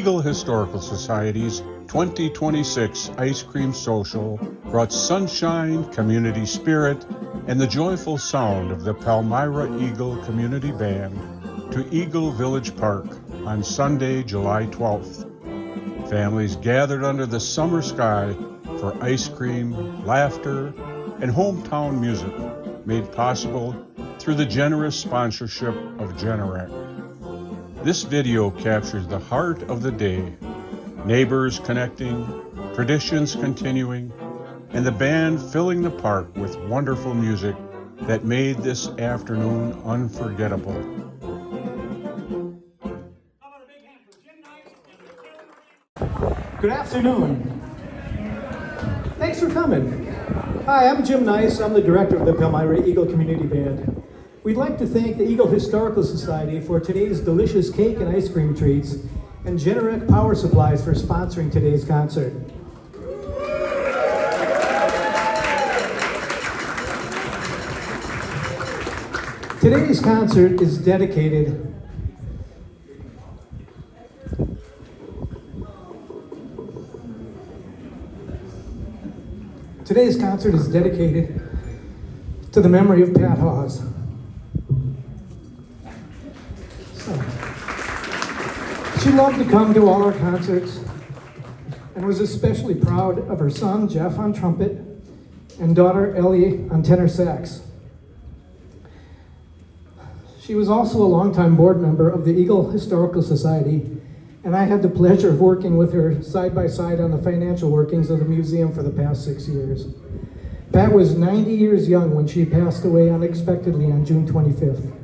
Eagle Historical Society's 2026 Ice Cream Social brought sunshine, community spirit, and the joyful sound of the Palmyra-Eagle Community Band to Eagle Village Park on Sunday, July 12th. Families gathered under the summer sky for ice cream, laughter, and hometown music made possible through the generous sponsorship of Generac. This video captures the heart of the day, neighbors connecting, traditions continuing, and the band filling the park with wonderful music that made this afternoon unforgettable. Good afternoon. Thanks for coming. Hi, I'm Jim Nice. I'm the director of the Palmyra-Eagle Community Band. We'd like to thank the Eagle Historical Society for today's delicious cake and ice cream treats, and Generac Power Supplies for sponsoring today's concert. Today's concert is dedicated to the memory of Pat Hawes. She loved to come to all our concerts and was especially proud of her son, Jeff, on trumpet, and daughter, Ellie, on tenor sax. She was also a longtime board member of the Eagle Historical Society, and I had the pleasure of working with her side by side on the financial workings of the museum for the past 6 years. Pat was 90 years young when she passed away unexpectedly on June 25th.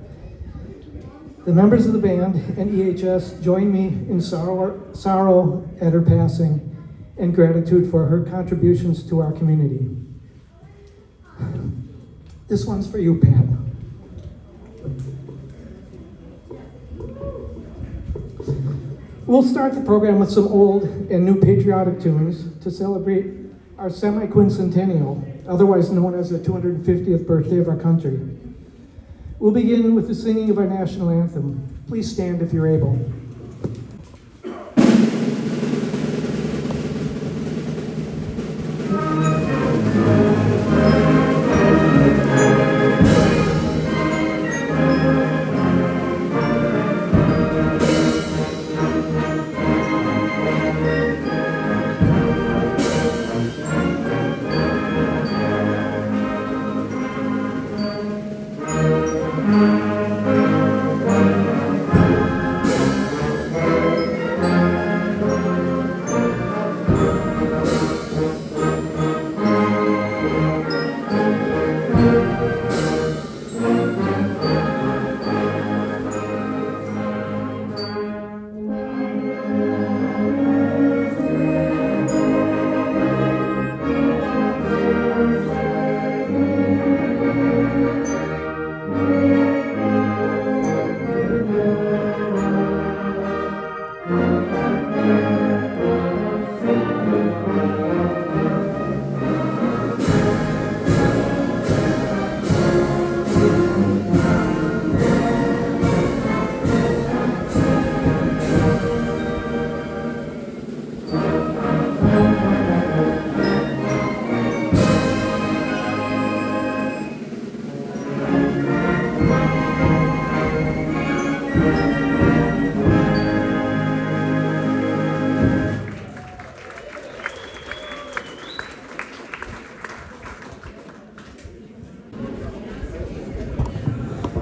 The members of the band and EHS join me in sorrow at her passing and gratitude for her contributions to our community. This one's for you, Pat. We'll start the program with some old and new patriotic tunes to celebrate our Sesquicentennial, otherwise known as the 250th birthday of our country. We'll begin with the singing of our national anthem. Please stand if you're able.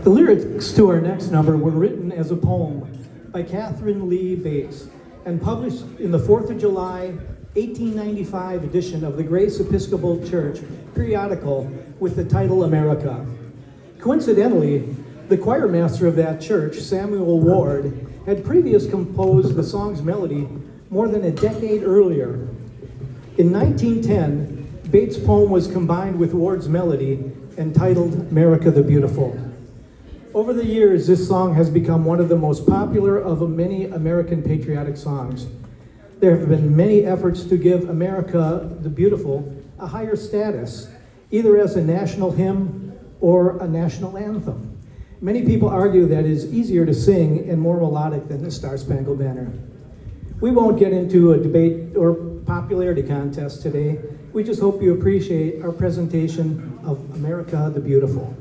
The lyrics to our next number were written as a poem by Catherine Lee Bates and published in the 4th of July, 1895 edition of the Grace Episcopal Church periodical with the title America. Coincidentally, the choir master of that church, Samuel Ward, had previously composed the song's melody more than a decade earlier. In 1910, Bates' poem was combined with Ward's melody entitled America the Beautiful. Over the years, this song has become one of the most popular of many American patriotic songs. There have been many efforts to give America the Beautiful a higher status, either as a national hymn or a national anthem. Many people argue that it is easier to sing and more melodic than the Star Spangled Banner. We won't get into a debate or popularity contest today. We just hope you appreciate our presentation of America the Beautiful.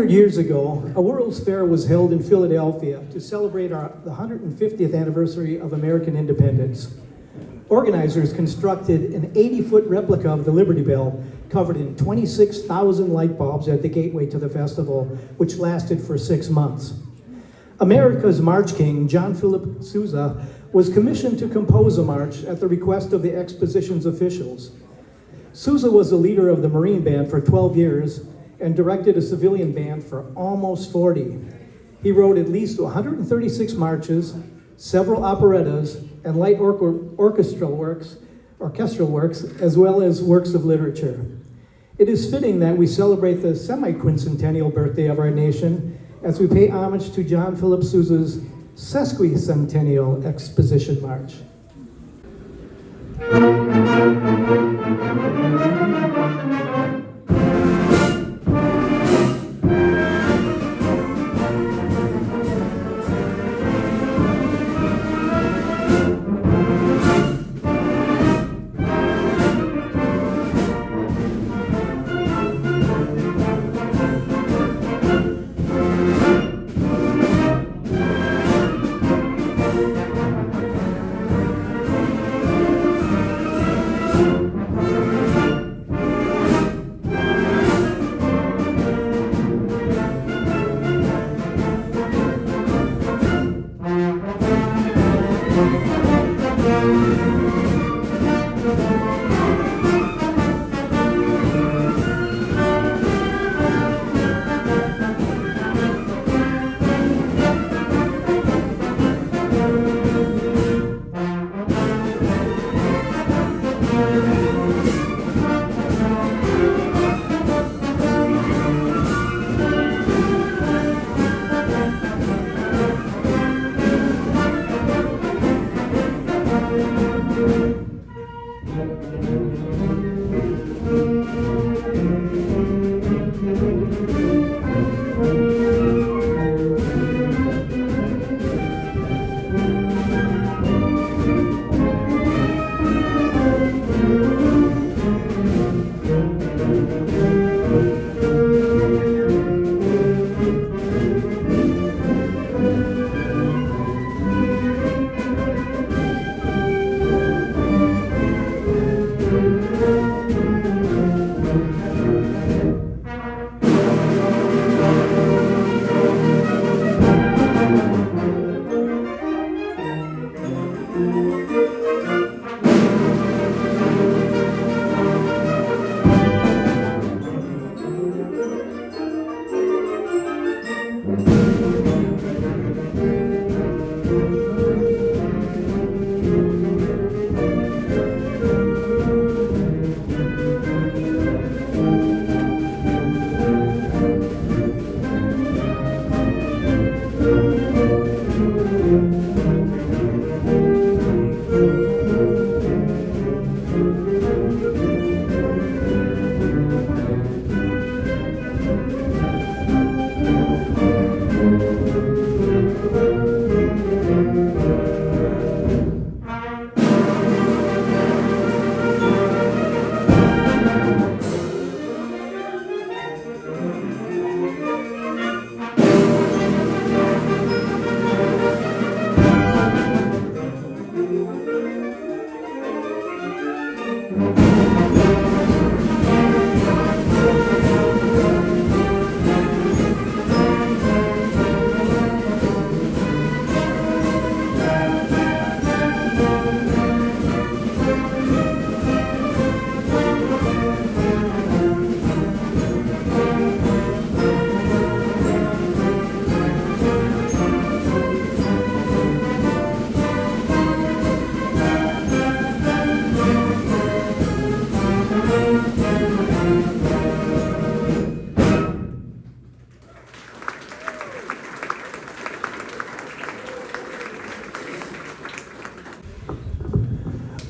Years ago, a World's Fair was held in Philadelphia to celebrate the 150th anniversary of American independence. Organizers constructed an 80-foot replica of the Liberty Bell covered in 26,000 light bulbs at the gateway to the festival, which lasted for 6 months. America's March King, John Philip Sousa, was commissioned to compose a march at the request of the Exposition's officials. Sousa was the leader of the Marine Band for 12 years and directed a civilian band for almost 40. He wrote at least 136 marches, several operettas, and light orchestral works, as well as works of literature. It is fitting that we celebrate the semi-quincentennial birthday of our nation as we pay homage to John Philip Sousa's Sesquicentennial Exposition March.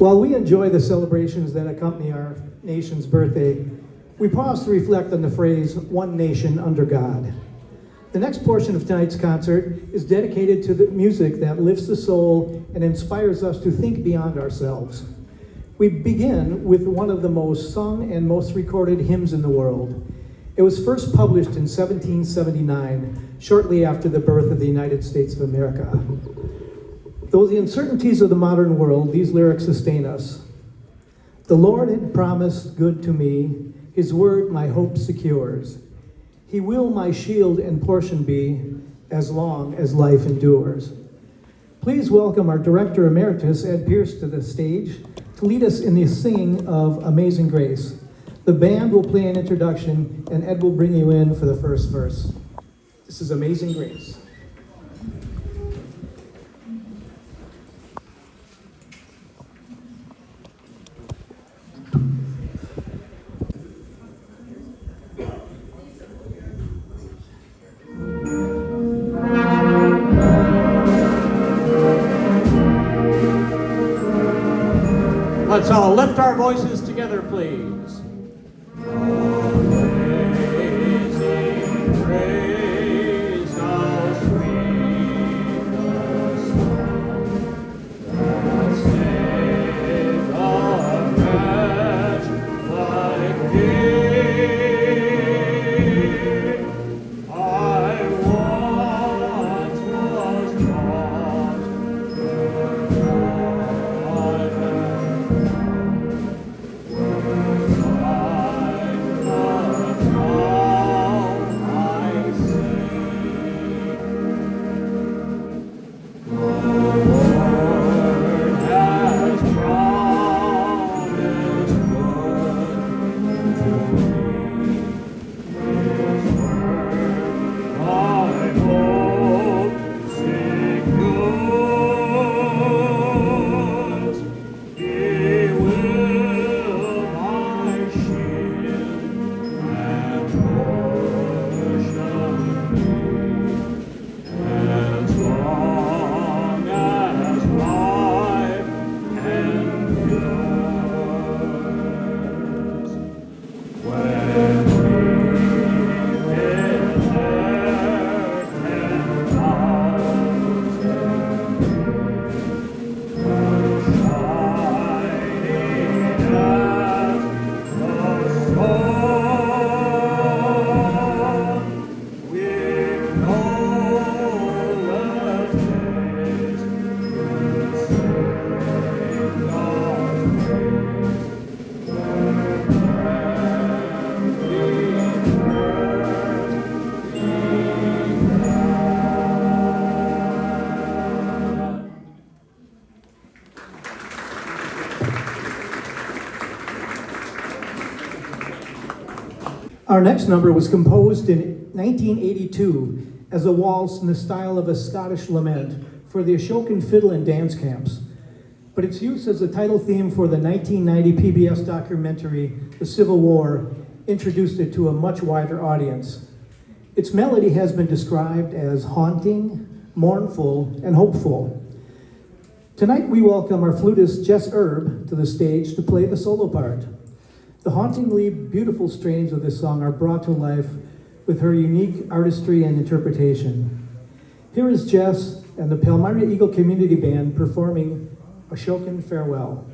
While we enjoy the celebrations that accompany our nation's birthday, we pause to reflect on the phrase, one nation under God. The next portion of tonight's concert is dedicated to the music that lifts the soul and inspires us to think beyond ourselves. We begin with one of the most sung and most recorded hymns in the world. It was first published in 1779, shortly after the birth of the United States of America. Though the uncertainties of the modern world, these lyrics sustain us. The Lord had promised good to me, his word my hope secures. He will my shield and portion be, as long as life endures. Please welcome our Director Emeritus, Ed Pierce, to the stage to lead us in the singing of Amazing Grace. The band will play an introduction, and Ed will bring you in for the first verse. This is Amazing Grace. Let's all lift our voices together, please. Amazing grace, how sweet the sound that saved a wretch like me. I once was lost, but now I am. Our next number was composed in 1982 as a waltz in the style of a Scottish lament for the Ashokan fiddle and dance camps. But its use as the title theme for the 1990 PBS documentary, The Civil War, introduced it to a much wider audience. Its melody has been described as haunting, mournful, and hopeful. Tonight we welcome our flutist Jess Erb to the stage to play the solo part. The hauntingly beautiful strains of this song are brought to life with her unique artistry and interpretation. Here is Jess and the Palmyra-Eagle Community Band performing Ashokan Farewell.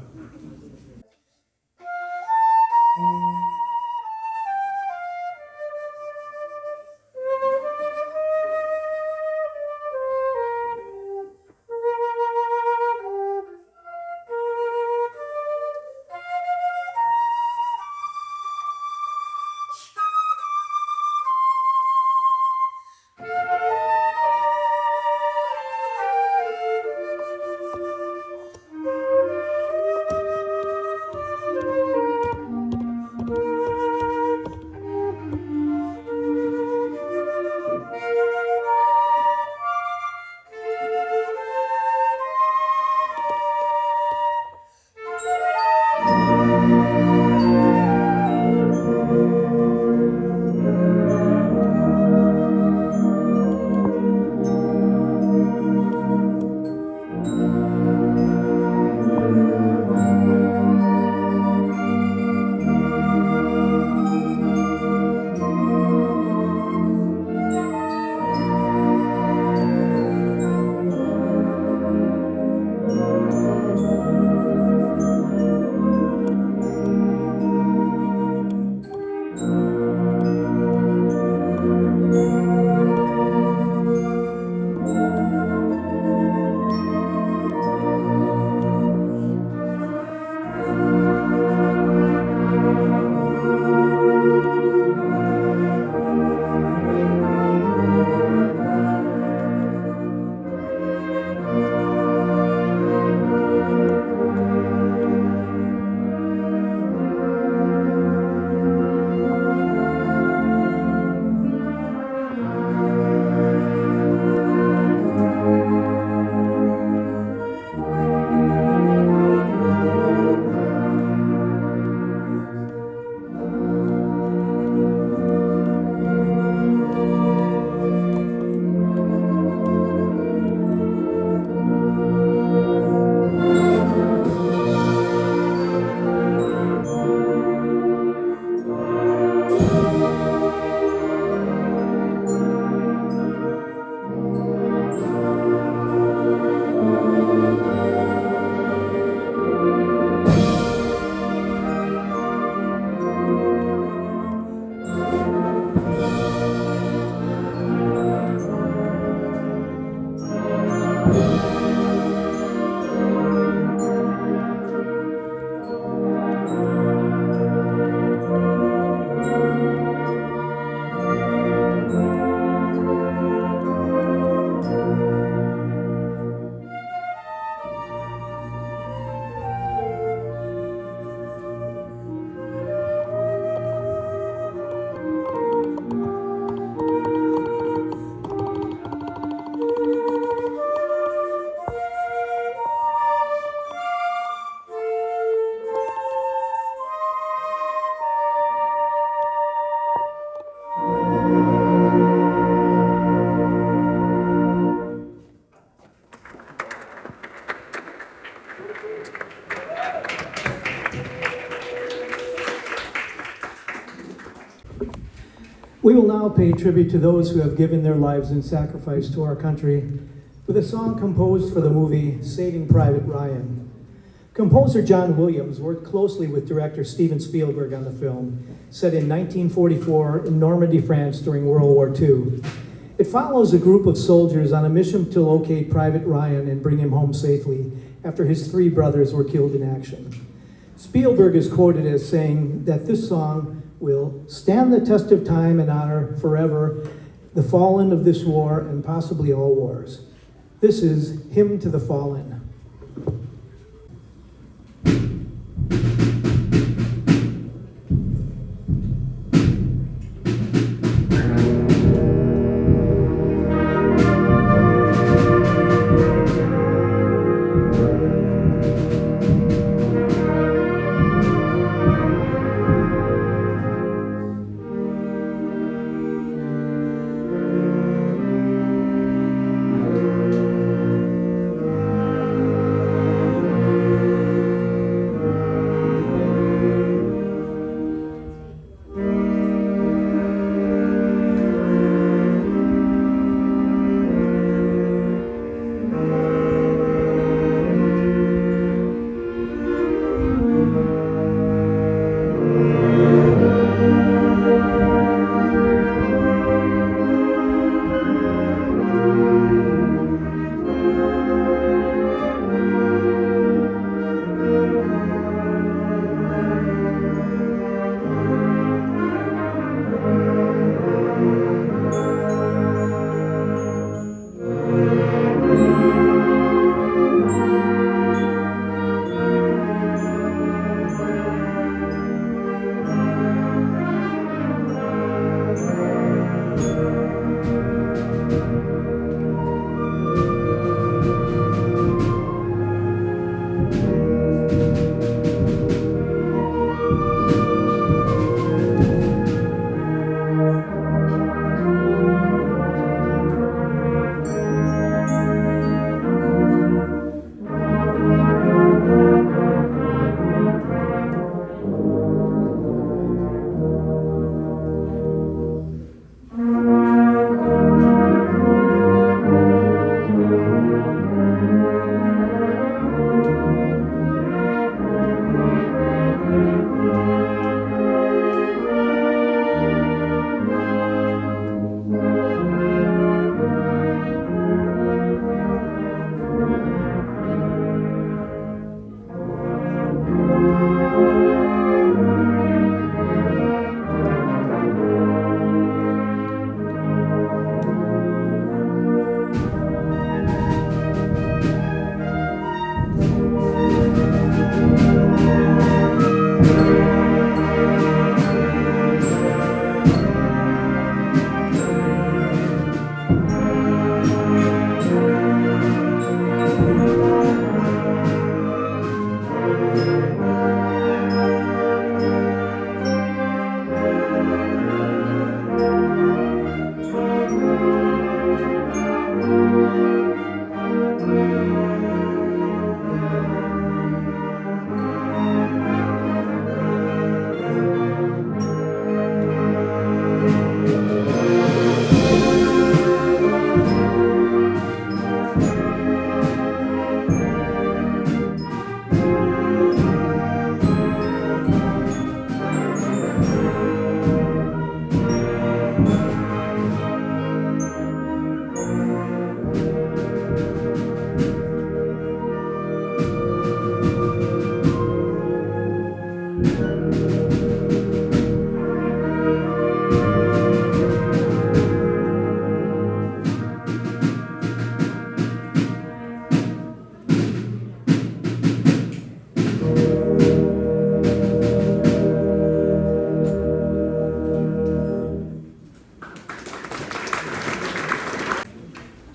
We will now pay tribute to those who have given their lives in sacrifice to our country with a song composed for the movie Saving Private Ryan. Composer John Williams worked closely with director Steven Spielberg on the film, set in 1944 in Normandy, France during World War II. It follows a group of soldiers on a mission to locate Private Ryan and bring him home safely after his 3 brothers were killed in action. Spielberg is quoted as saying that this song will stand the test of time and honor forever the fallen of this war and possibly all wars. This is Hymn to the Fallen.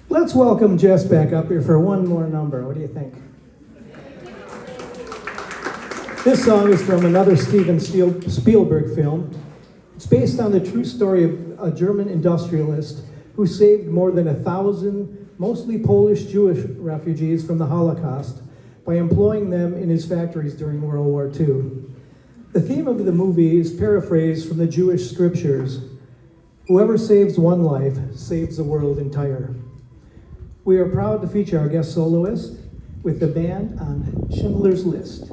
Let's welcome Jess back up here for one more number. What do you think? This song is from another Steven Spielberg film. It's based on the true story of a German industrialist who saved more than 1,000 mostly Polish Jewish refugees from the Holocaust by employing them in his factories during World War II. The theme of the movie is paraphrased from the Jewish scriptures: "Whoever saves one life saves the world entire." We are proud to feature our guest soloist with the band on Schindler's List.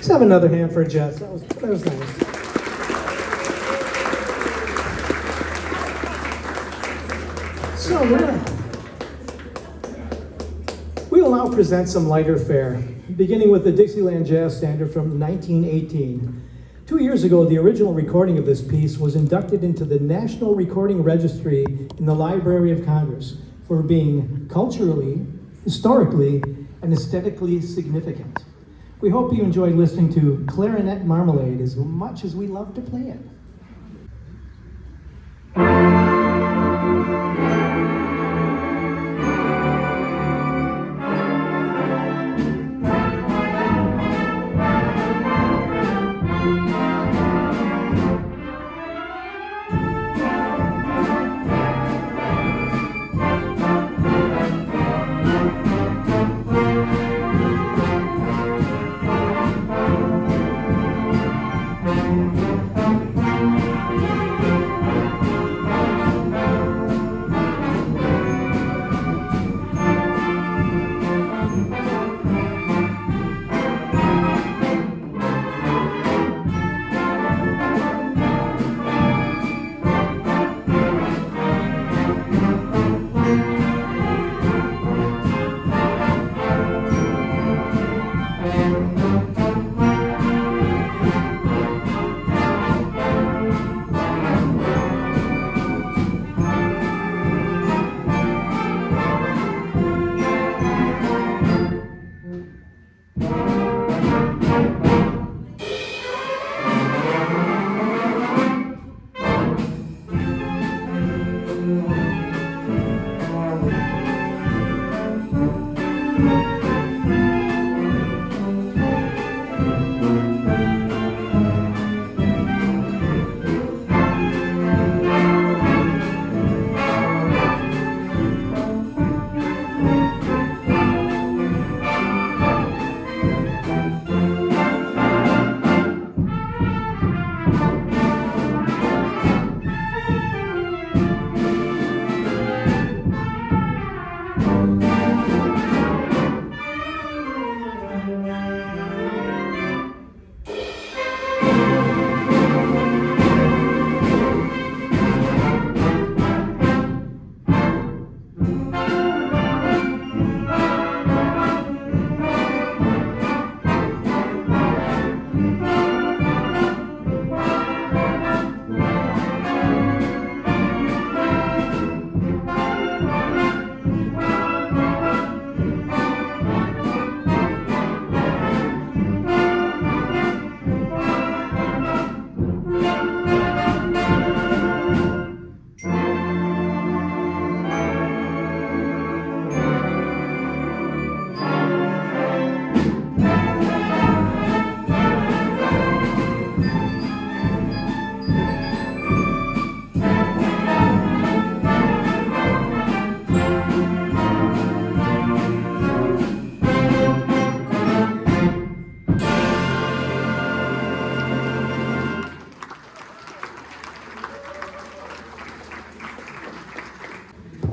Let's have another hand for Jess. That was nice. So we will now present some lighter fare, beginning with the Dixieland Jazz Standard from 1918. 2 years ago, the original recording of this piece was inducted into the National Recording Registry in the Library of Congress for being culturally, historically, and aesthetically significant. We hope you enjoyed listening to Claranet Marmalade as much as we love to play it.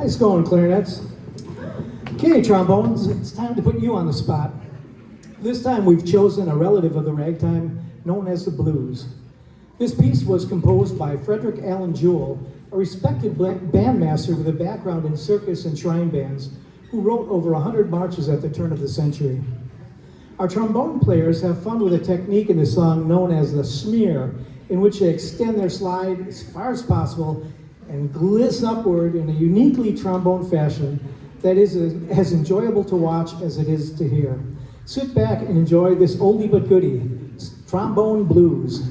Nice going, clarinets. Okay, trombones, it's time to put you on the spot. This time we've chosen a relative of the ragtime known as the blues. This piece was composed by Frederick Allen Jewell, a respected bandmaster with a background in circus and shrine bands, who wrote over 100 marches at the turn of the century. Our trombone players have fun with a technique in the song known as the smear, in which they extend their slide as far as possible and gliss upward in a uniquely trombone fashion that is as enjoyable to watch as it is to hear. Sit back and enjoy this oldie but goodie, Trombone Blues.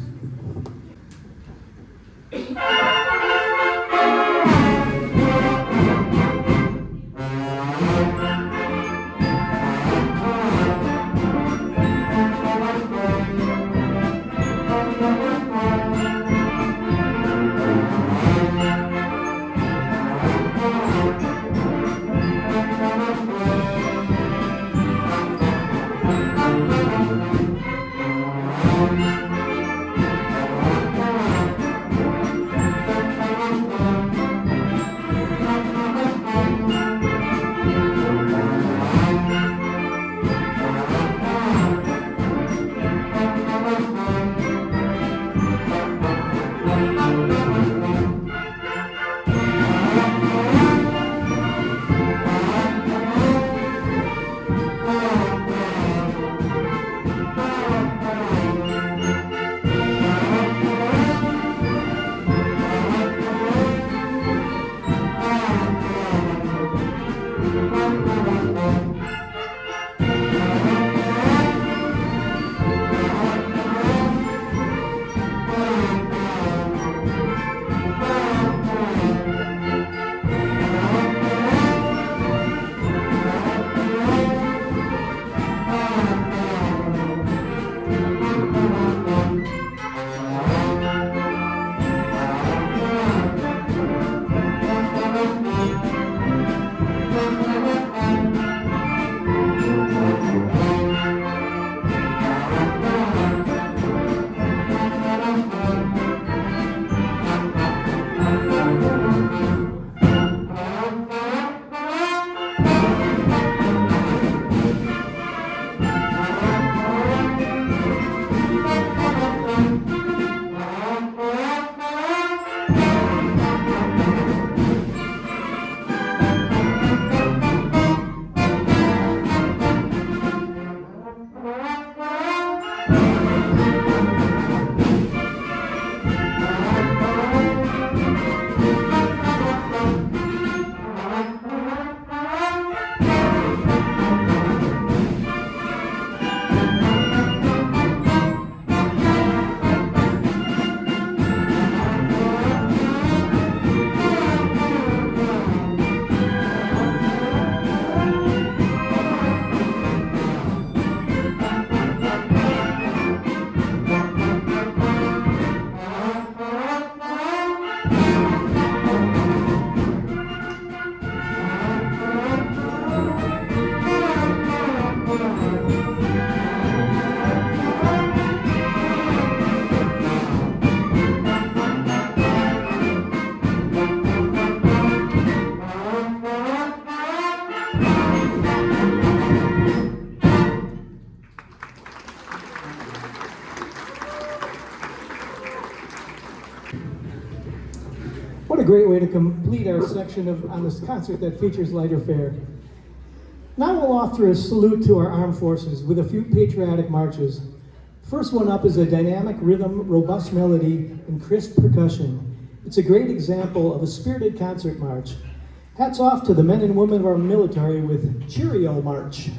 a great way to complete our section on this concert that features lighter fare. Now we'll offer a salute to our armed forces with a few patriotic marches. First one up is a dynamic rhythm, robust melody, and crisp percussion. It's a great example of a spirited concert march. Hats off to the men and women of our military with Cheerio March.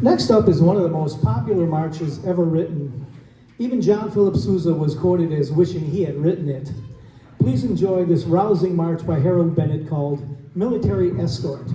Next up is one of the most popular marches ever written. Even John Philip Sousa was quoted as wishing he had written it. Please enjoy this rousing march by Harold Bennett called Military Escort.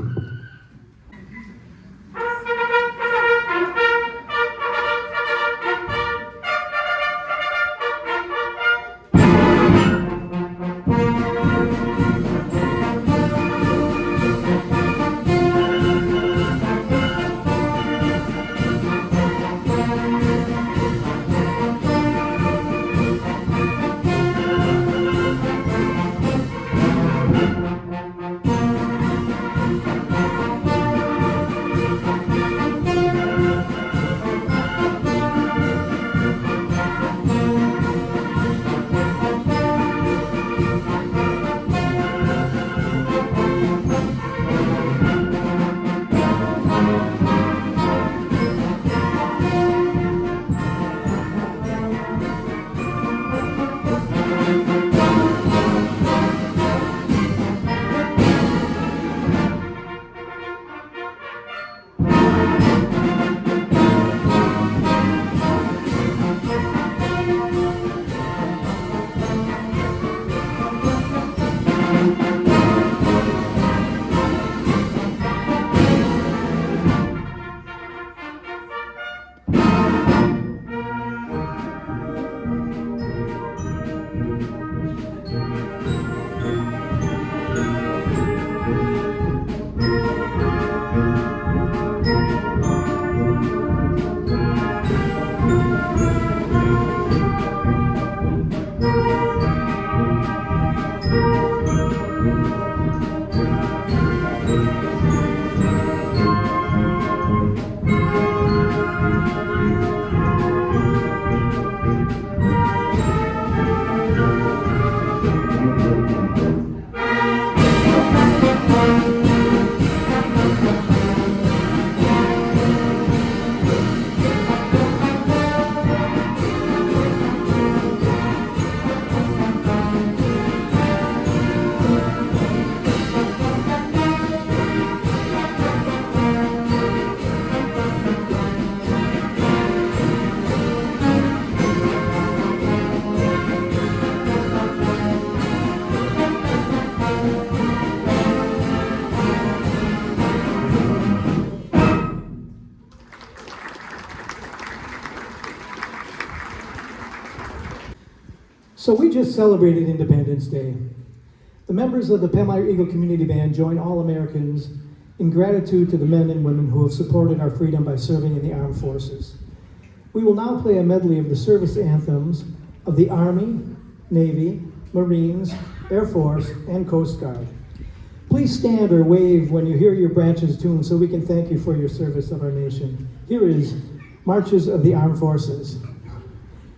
So we just celebrated Independence Day. The members of the Palmyra-Eagle Community Band join all Americans in gratitude to the men and women who have supported our freedom by serving in the armed forces. We will now play a medley of the service anthems of the Army, Navy, Marines, Air Force, and Coast Guard. Please stand or wave when you hear your branches tuned so we can thank you for your service of our nation. Here is Marches of the Armed Forces.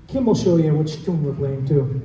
Kim will show you which tune we're playing too.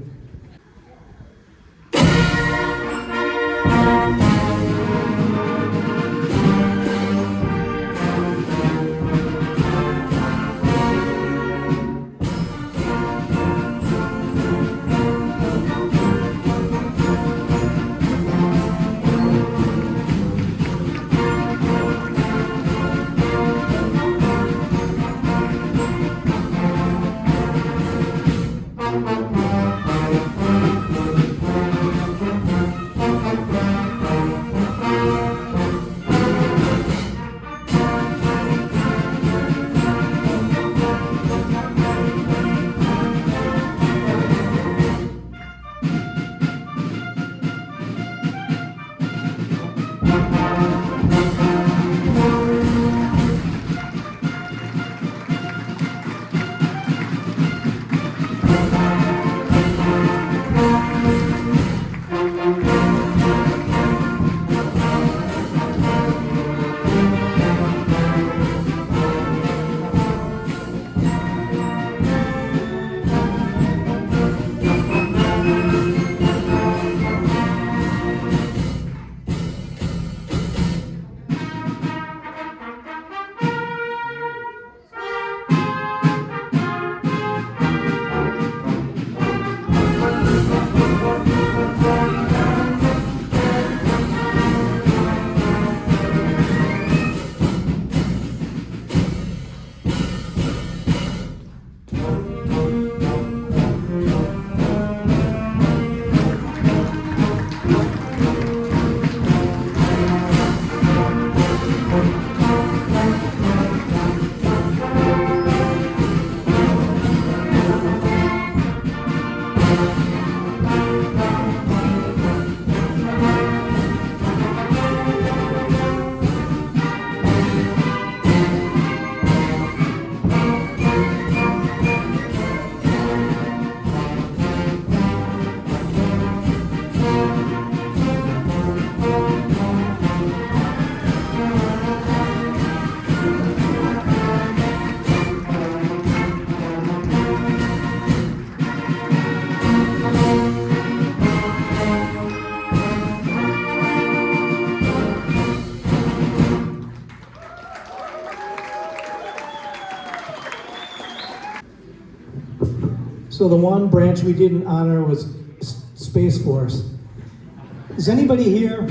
So the one branch we didn't honor was Space Force. Is anybody here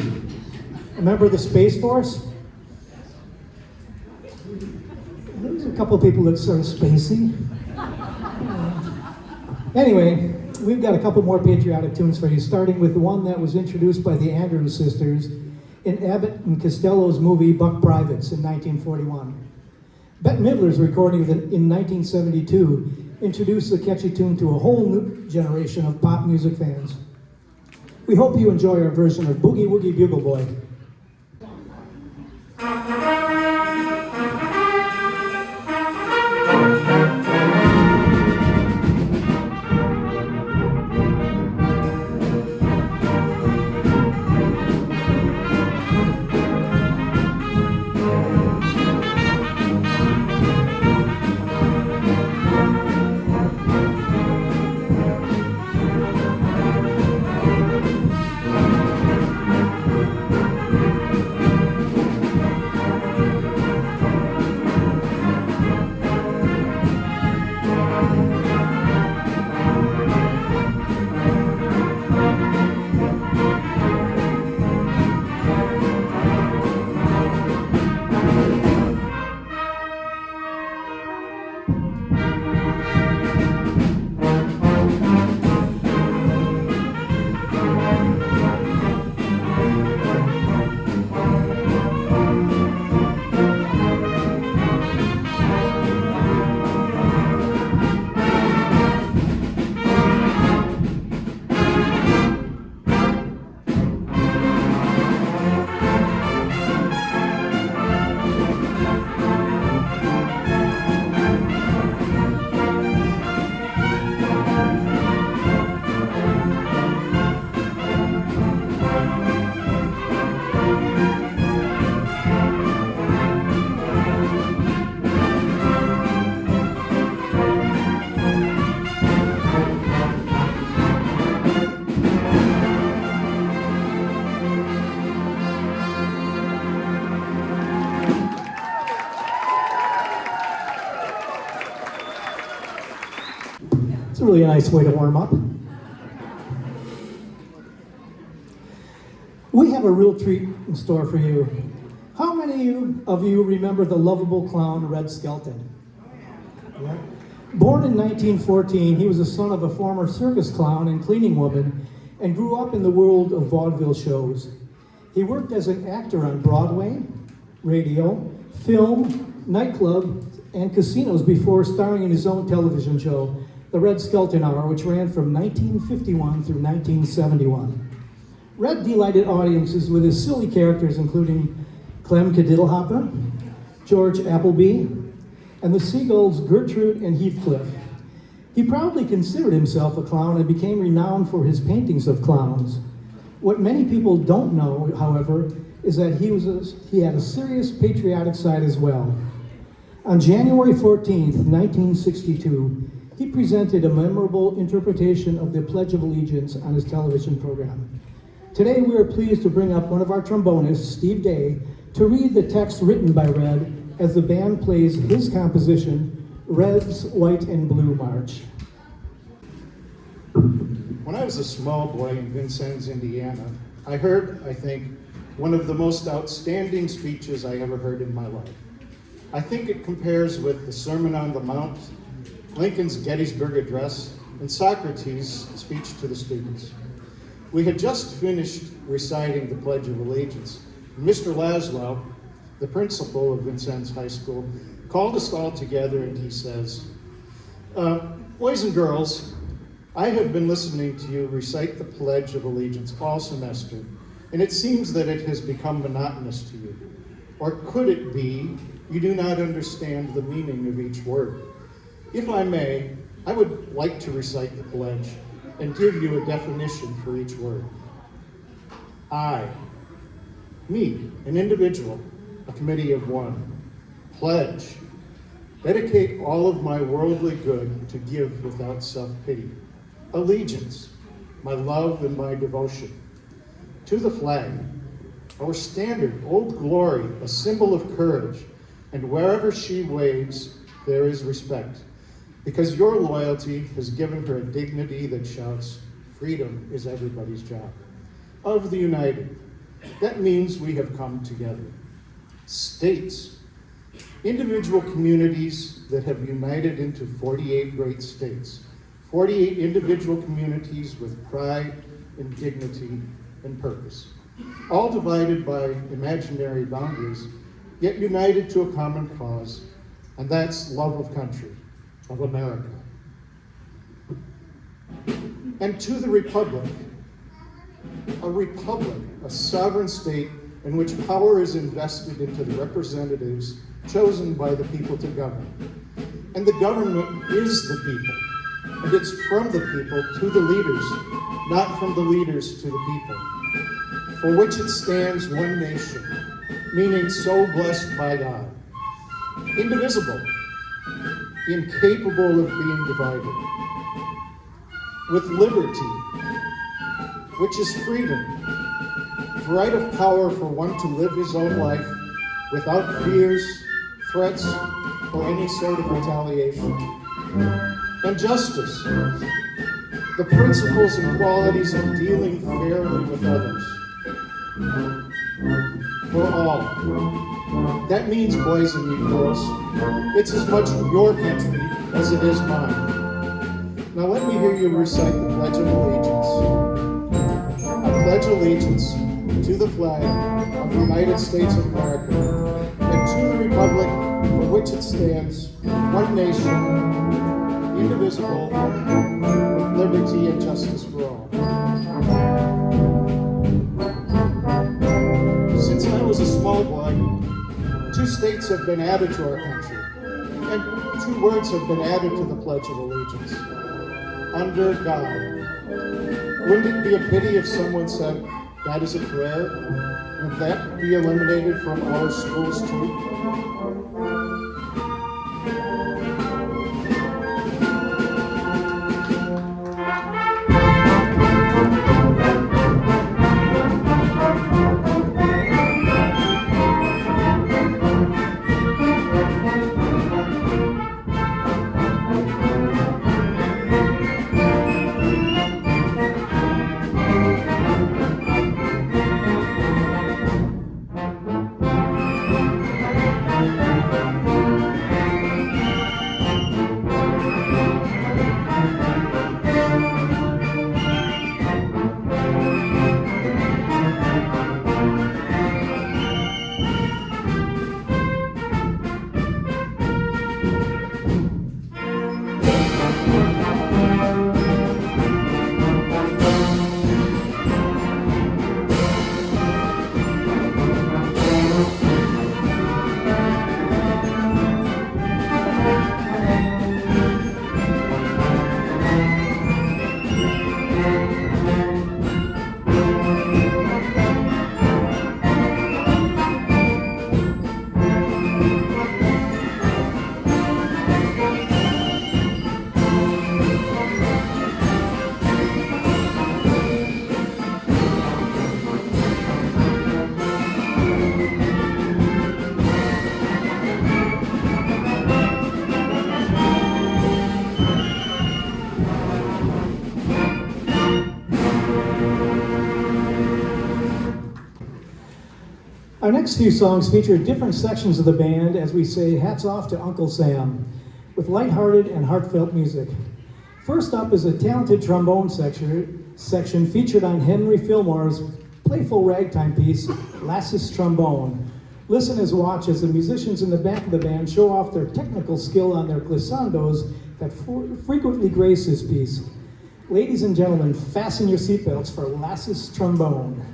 a member of the Space Force? There's a couple of people that sort of spacey. Anyway, we've got a couple more patriotic tunes for you, starting with the one that was introduced by the Andrews sisters in Abbott and Costello's movie Buck Privates in 1941. Bette Midler's recording in 1972 introduced the catchy tune to a whole new generation of pop music fans. We hope you enjoy our version of Boogie Woogie Bugle Boy. probably a nice way to warm up. We have a real treat in store for you. How many of you remember the lovable clown Red Skelton? Yeah. Born in 1914, he was the son of a former circus clown and cleaning woman and grew up in the world of vaudeville shows. He worked as an actor on Broadway, radio, film, nightclub, and casinos before starring in his own television show, The Red Skelton Hour, which ran from 1951 through 1971. Red delighted audiences with his silly characters, including Clem Cadiddlehopper, George Appleby, and the seagulls Gertrude and Heathcliff. He proudly considered himself a clown and became renowned for his paintings of clowns. What many people don't know, however, is that he had a serious patriotic side as well. On January 14th, 1962, he presented a memorable interpretation of the Pledge of Allegiance on his television program. Today, we are pleased to bring up one of our trombonists, Steve Day, to read the text written by Red as the band plays his composition, Red's White and Blue March. When I was a small boy in Vincennes, Indiana, I heard, I think, one of the most outstanding speeches I ever heard in my life. I think it compares with the Sermon on the Mount, Lincoln's Gettysburg Address, and Socrates' speech to the students. We had just finished reciting the Pledge of Allegiance. Mr. Laszlo, the principal of Vincennes High School, called us all together and he says, boys and girls, I have been listening to you recite the Pledge of Allegiance all semester, and it seems that it has become monotonous to you. Or could it be you do not understand the meaning of each word? If I may, I would like to recite the pledge and give you a definition for each word. I, me, an individual, a committee of one, pledge, dedicate all of my worldly good to give without self-pity. Allegiance, my love and my devotion. To the flag, our standard, Old Glory, a symbol of courage, and wherever she waves, there is respect, because your loyalty has given her a dignity that shouts, freedom is everybody's job. Of the united, that means we have come together. States, individual communities that have united into 48 great states, 48 individual communities with pride and dignity and purpose, all divided by imaginary boundaries, yet united to a common cause, and that's love of country, of America. And to the republic, a sovereign state in which power is invested into the representatives chosen by the people to govern. And the government is the people, and it's from the people to the leaders, not from the leaders to the people, for which it stands one nation, meaning so blessed by God, indivisible, incapable of being divided, with liberty, which is freedom, the right of power for one to live his own life without fears, threats, or any sort of retaliation, and justice, the principles and qualities of dealing fairly with others, for all. That means, boys and girls, it's as much your country as it is mine. Now let me hear you recite the Pledge of Allegiance. I pledge allegiance to the flag of the United States of America and to the republic for which it stands, one nation, indivisible, with liberty and justice for all. Since I was a small boy, 2 states have been added to our country, and 2 words have been added to the Pledge of Allegiance. Under God. Wouldn't it be a pity if someone said, that is a prayer? Would that be eliminated from our schools too? Our next few songs feature different sections of the band as we say hats off to Uncle Sam with lighthearted and heartfelt music. First up is a talented trombone section featured on Henry Fillmore's playful ragtime piece, Lassus Trombone. Listen as watch as the musicians in the back of the band show off their technical skill on their glissandos that frequently grace this piece. Ladies and gentlemen, fasten your seatbelts for Lassus Trombone.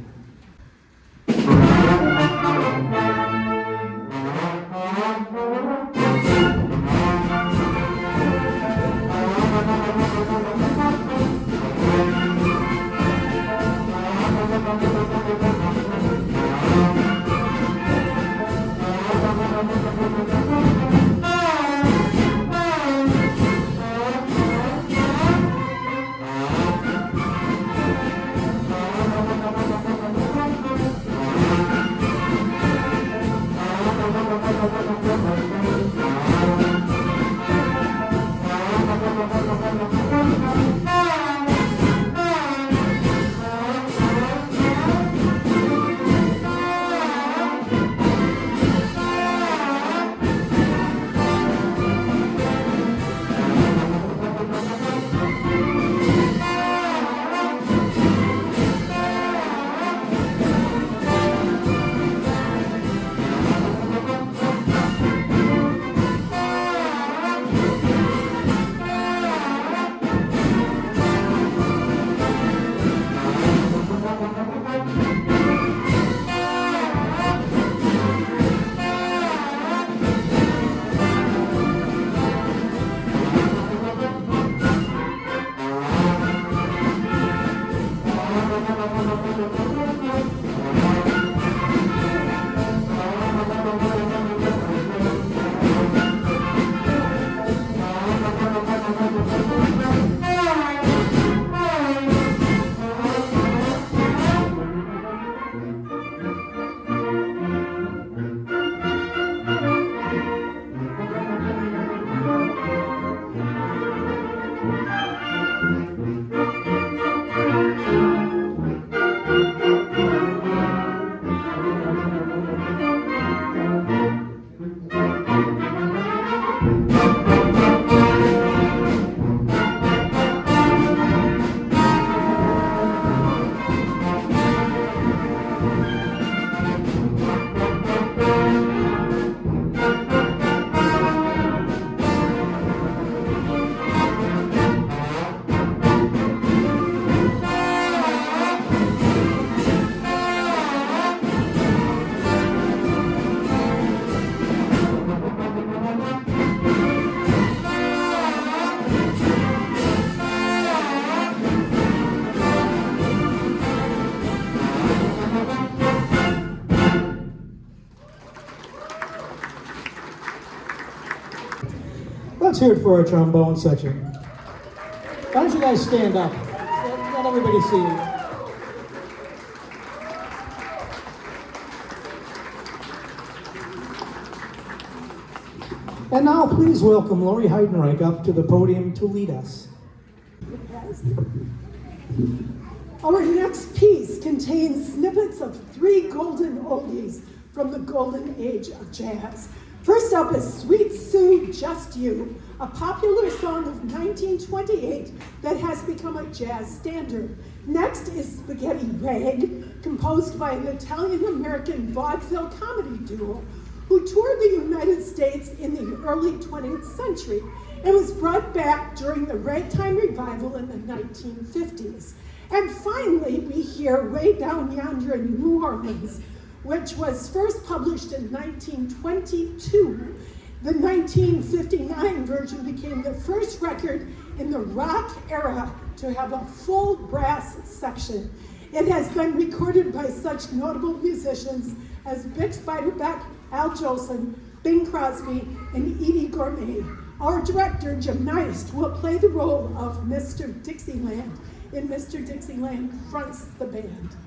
Let's hear it for our trombone section. Why don't you guys stand up? Let everybody see you. And now please welcome Lori Heidenreich up to the podium to lead us. Our next piece contains snippets of 3 golden oldies from the golden age of jazz. First up is Sweet Sue, Just You, a popular song of 1928 that has become a jazz standard. Next is Spaghetti Rag, composed by an Italian-American vaudeville comedy duo who toured the United States in the early 20th century and was brought back during the ragtime revival in the 1950s. And finally, we hear Way Down Yonder in New Orleans, which was first published in 1922. The 1959 version became the first record in the rock era to have a full brass section. It has been recorded by such notable musicians as Bix Beiderbecke, Al Jolson, Bing Crosby, and Edie Gourmet. Our director, Jim Neist, will play the role of Mr. Dixieland, and Mr. Dixieland fronts the band.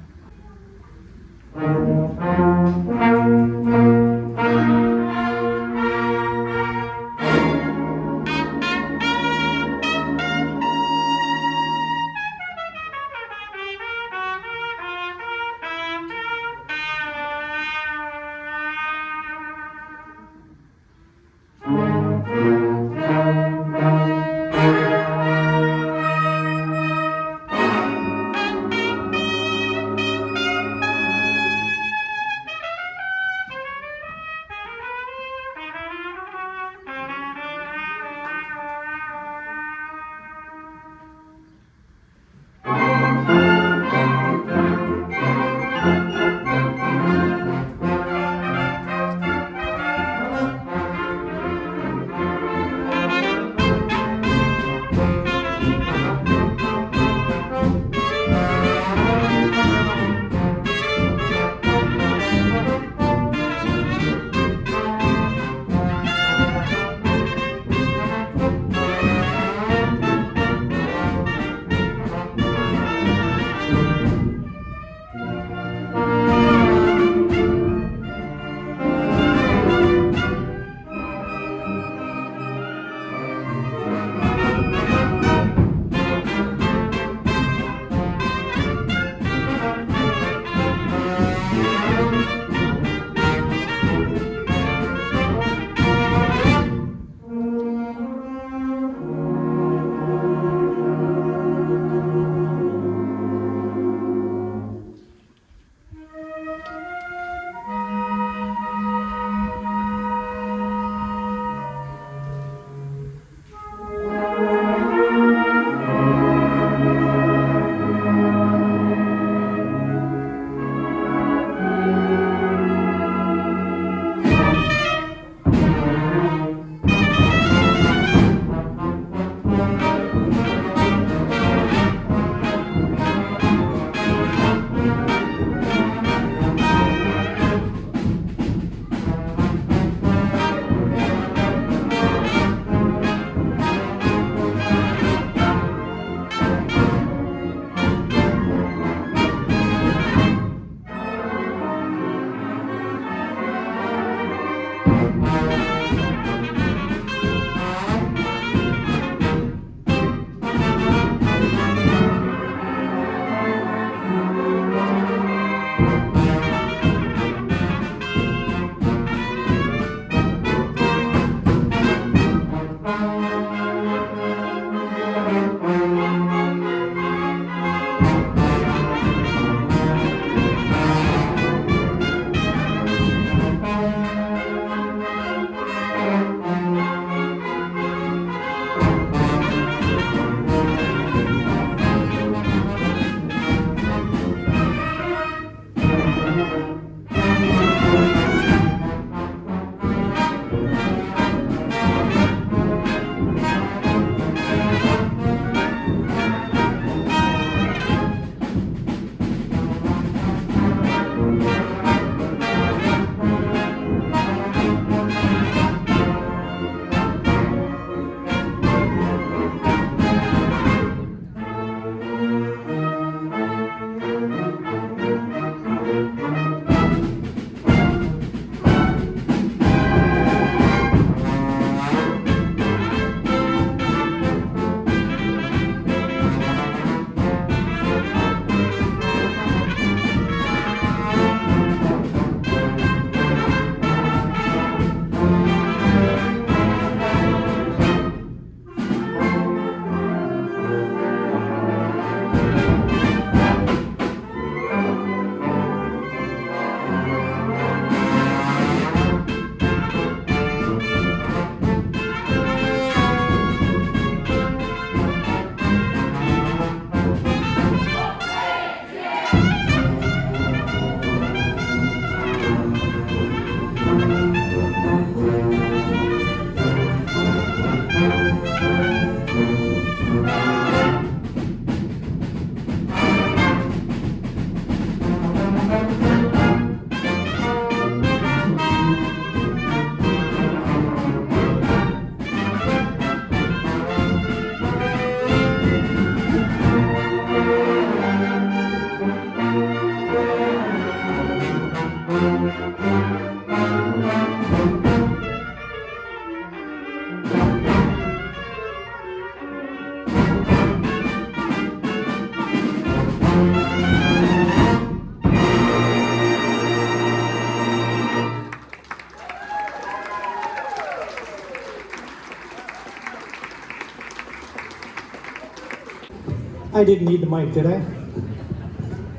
I didn't need the mic, did I?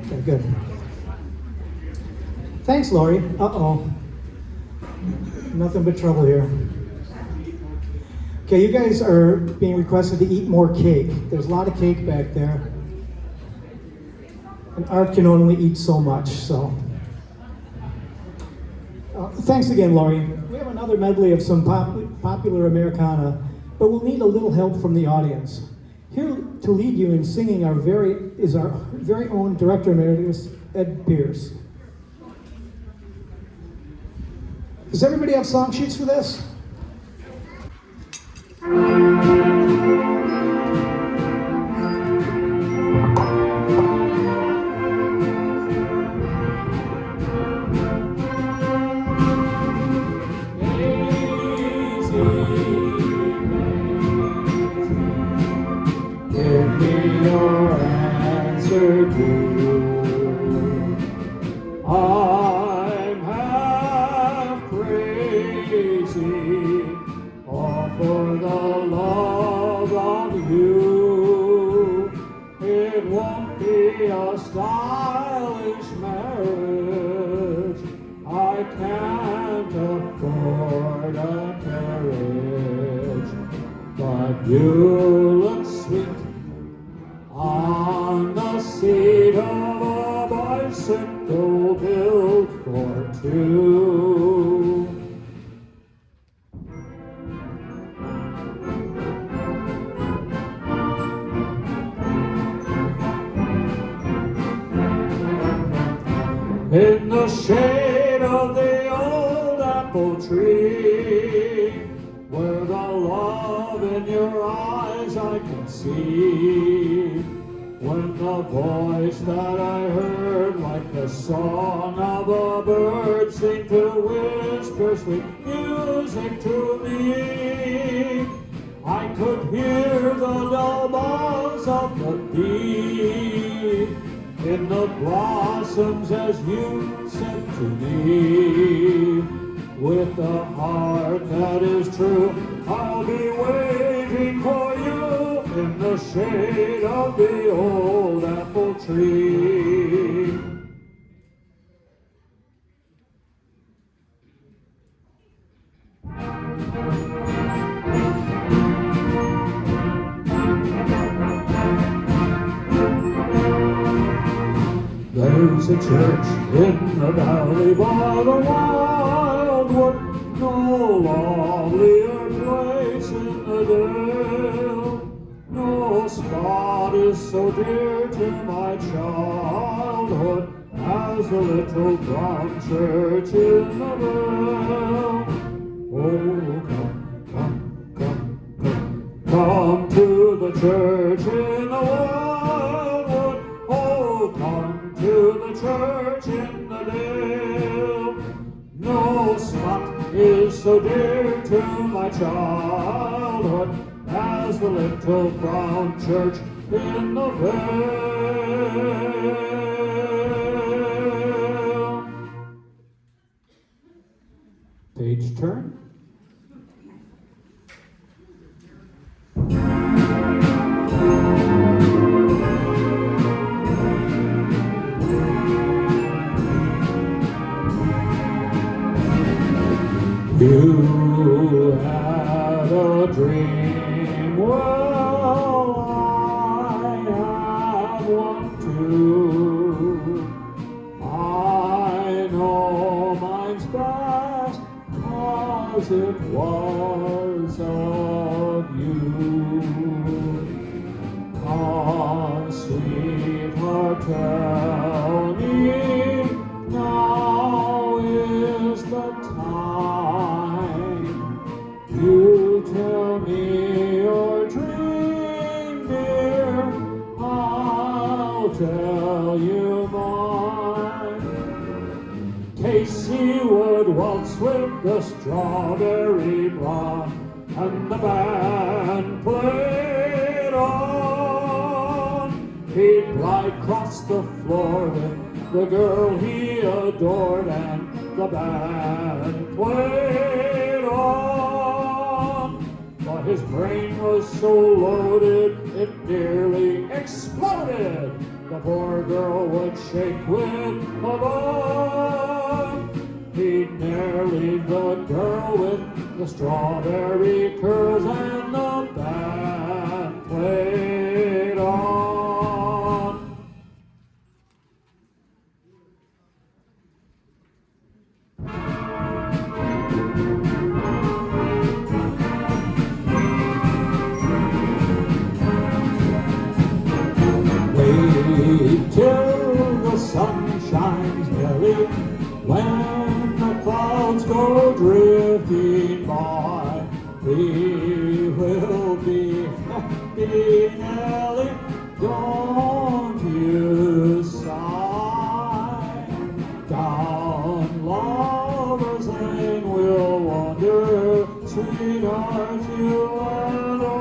Okay, good. Thanks, Lori. Uh-oh. Nothing but trouble here. Okay, you guys are being requested to eat more cake. There's a lot of cake back there. And Art can only eat so much, so. Thanks again, Lori. We have another medley of some popular Americana, but we'll need a little help from the audience. Here to lead you in singing is our very own Director Emeritus, Ed Pierce. Does everybody have song sheets for this? A stylish marriage. You look sweet on the seat of a bicycle built for two. In the shade of the old apple tree, where the love in your eyes I can see, when the voice that I heard like the song of a bird seemed to whisper sweet music to me, I could hear the dull buzz of the bee in the blossoms as you said to me, with a heart that is true, I'll be waiting for you in the shade of the old apple tree. There's a church in the valley by the wildwood, no lovelier place in the dale. No spot is so dear to my childhood as the little brown church in the vale. Oh, come to the church in the wildwood. Oh, come to the church in the dale. No spot is so dear to my childhood as the little brown church in the vale. Page turn. You had a dream, well, I have one too. I know mine's best, 'cause it was of you. Come, sweetheart, tell me, now is the time. You tell me your dream, dear, I'll tell you mine. Casey would waltz with the strawberry blonde, and the band played on. He'd glide across the floor with the girl he adored, and the band played on. But his brain was so loaded, it nearly exploded. The poor girl would shake with a bump. He'd nearly the girl with the strawberry curls, and the band played on. Wait till the sun shines, Nelly, when the clouds go drifting by. We will be happy, Nelly, don't you sigh. Down Lover's Lane we'll wander, sweetheart, you and I.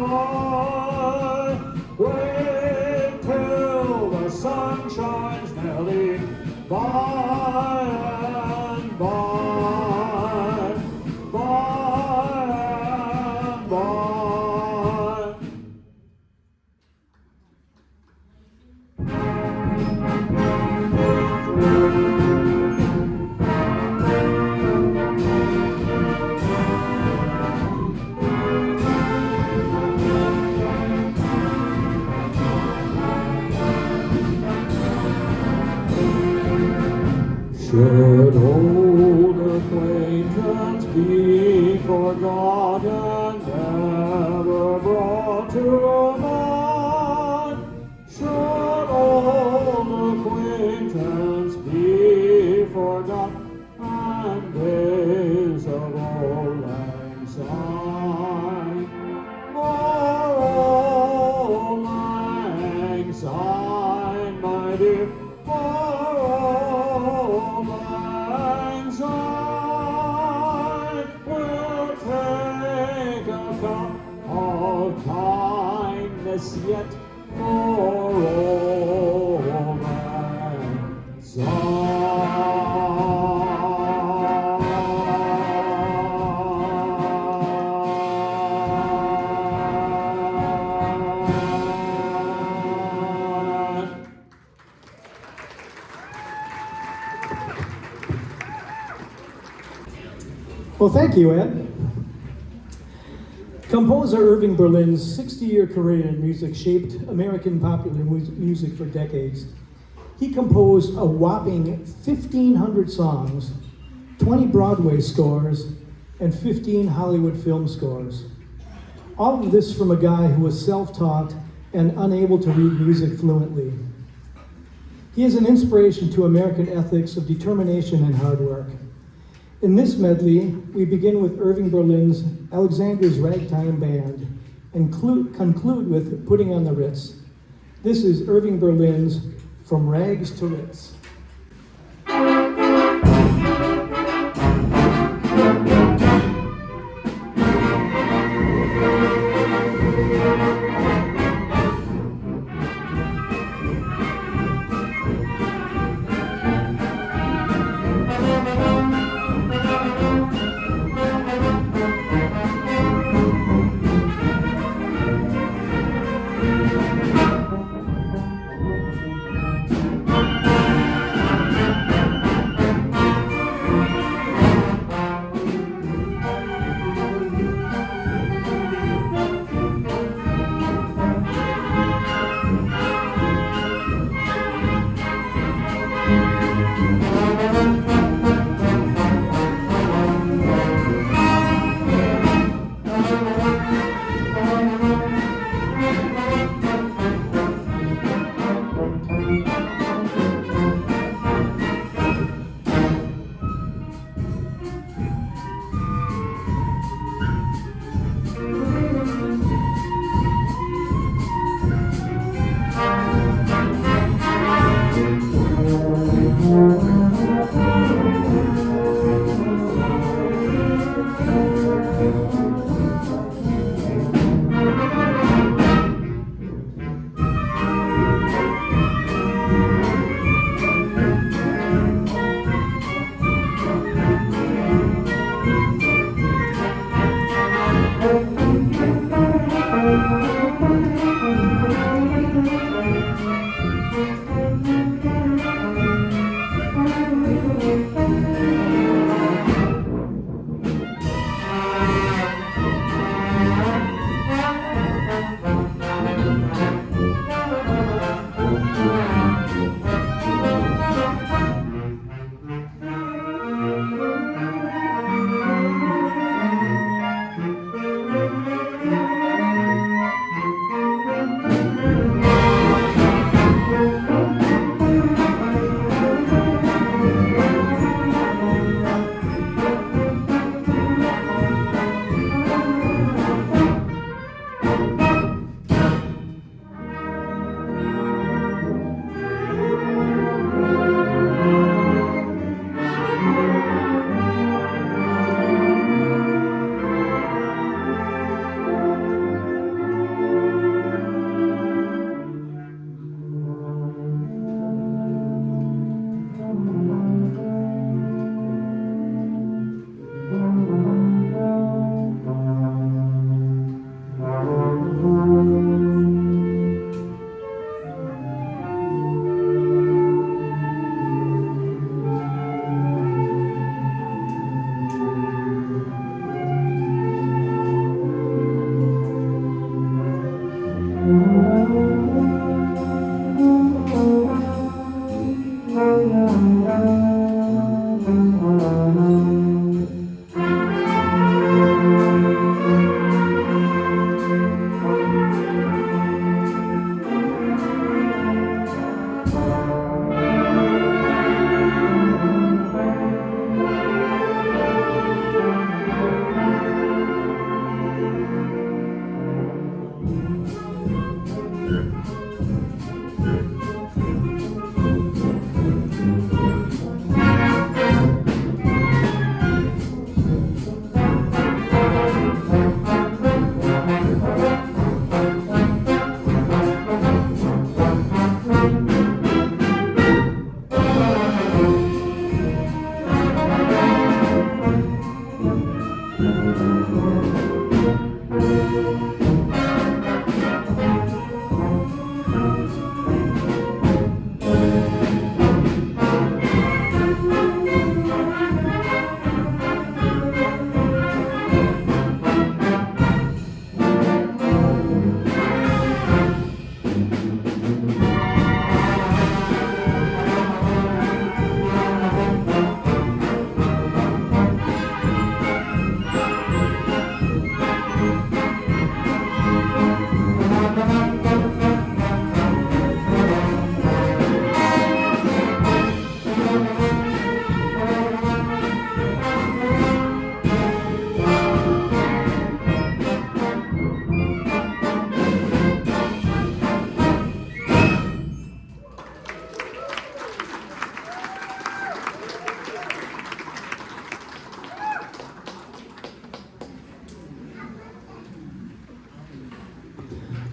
Wait till the sun shines, Nelly, by and by, by and by. Should old acquaintance be forgot and never brought to mind? Should old acquaintance be forgot and days of old lang syne? For old lang syne, my dear, for old lang syne will take account of kindness yet for old lang syne. Well, thank you, Ed. Composer Irving Berlin's 60-year career in music shaped American popular music for decades. He composed a whopping 1,500 songs, 20 Broadway scores, and 15 Hollywood film scores. All of this from a guy who was self-taught and unable to read music fluently. He is an inspiration to American ethics of determination and hard work. In this medley, we begin with Irving Berlin's Alexander's Ragtime Band and conclude with Putting on the Ritz. This is Irving Berlin's From Rags to Ritz.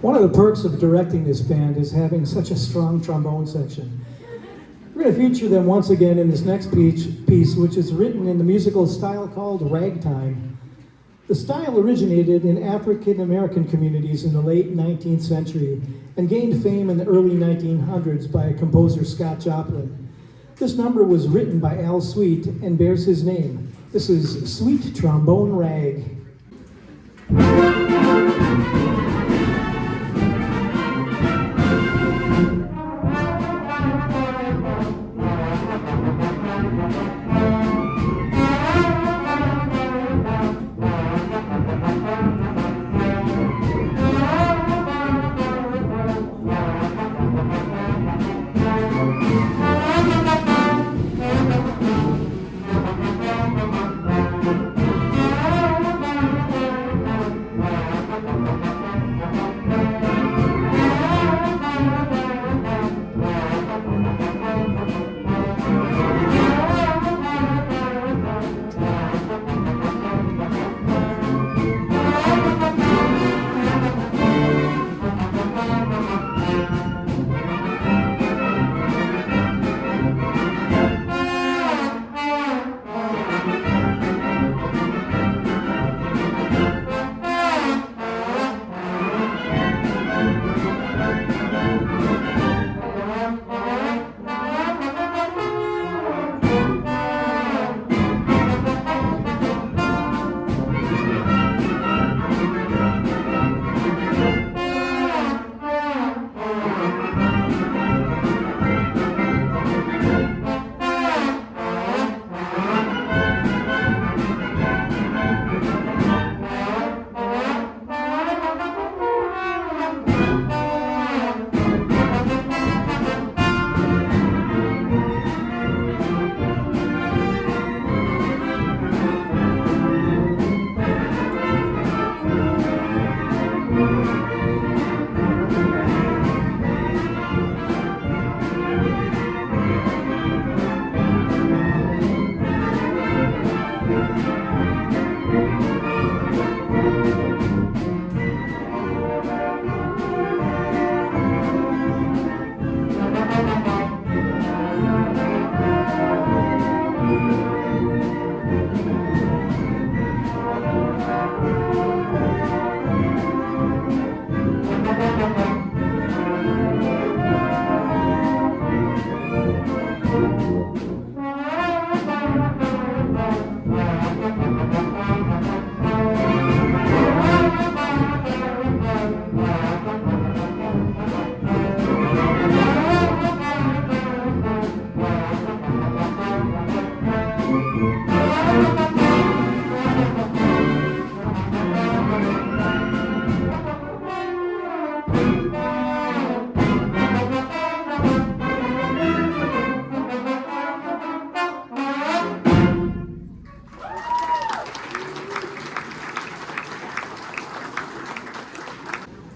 One of the perks of directing this band is having such a strong trombone section. We're going to feature them once again in this next piece, which is written in the musical style called ragtime. The style originated in African American communities in the late 19th century and gained fame in the early 1900s by composer Scott Joplin. This number was written by Al Sweet and bears his name. This is Sweet Trombone Rag.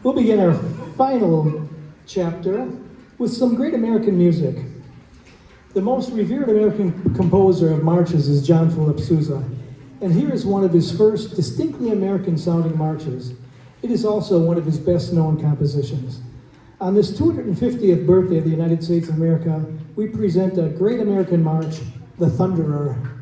We'll begin our final chapter with some great American music. The most revered American composer of marches is John Philip Sousa, and here is one of his first distinctly American-sounding marches. It is also one of his best-known compositions. On this 250th birthday of the United States of America, we present a great American march, The Thunderer.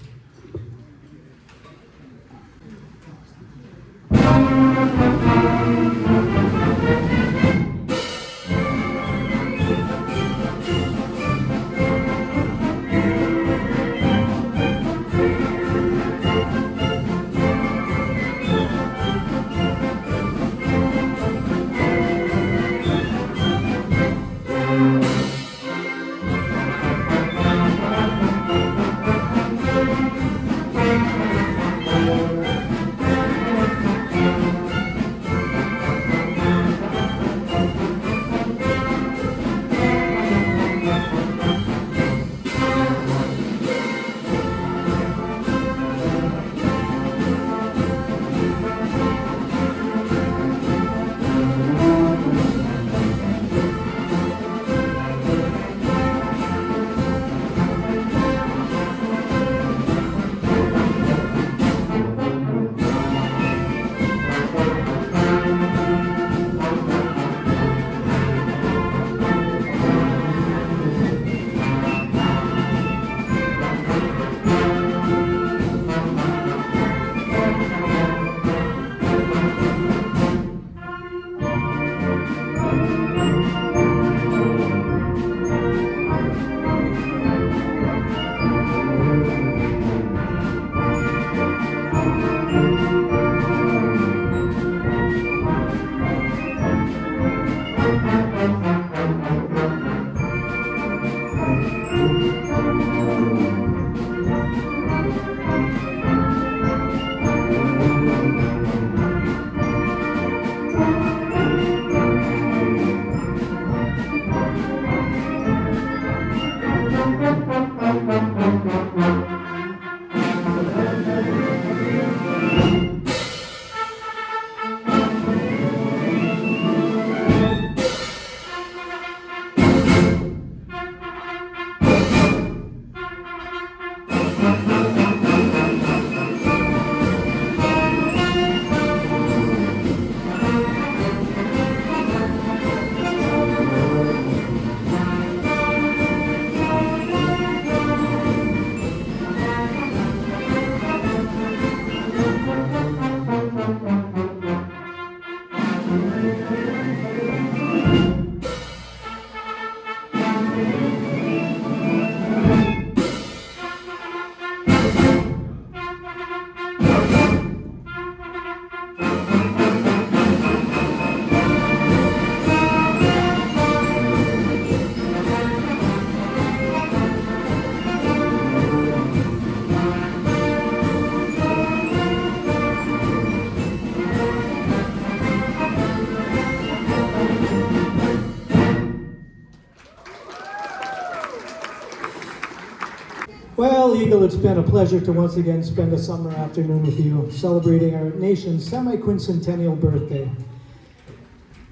Eagle, it's been a pleasure to once again spend a summer afternoon with you, celebrating our nation's semi-quincentennial birthday.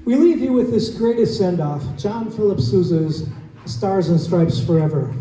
We leave you with this greatest send-off, John Philip Sousa's Stars and Stripes Forever.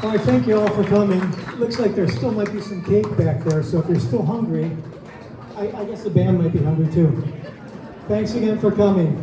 Well, I thank you all for coming. Looks like there still might be some cake back there, so if you're still hungry, I guess the band might be hungry too. Thanks again for coming.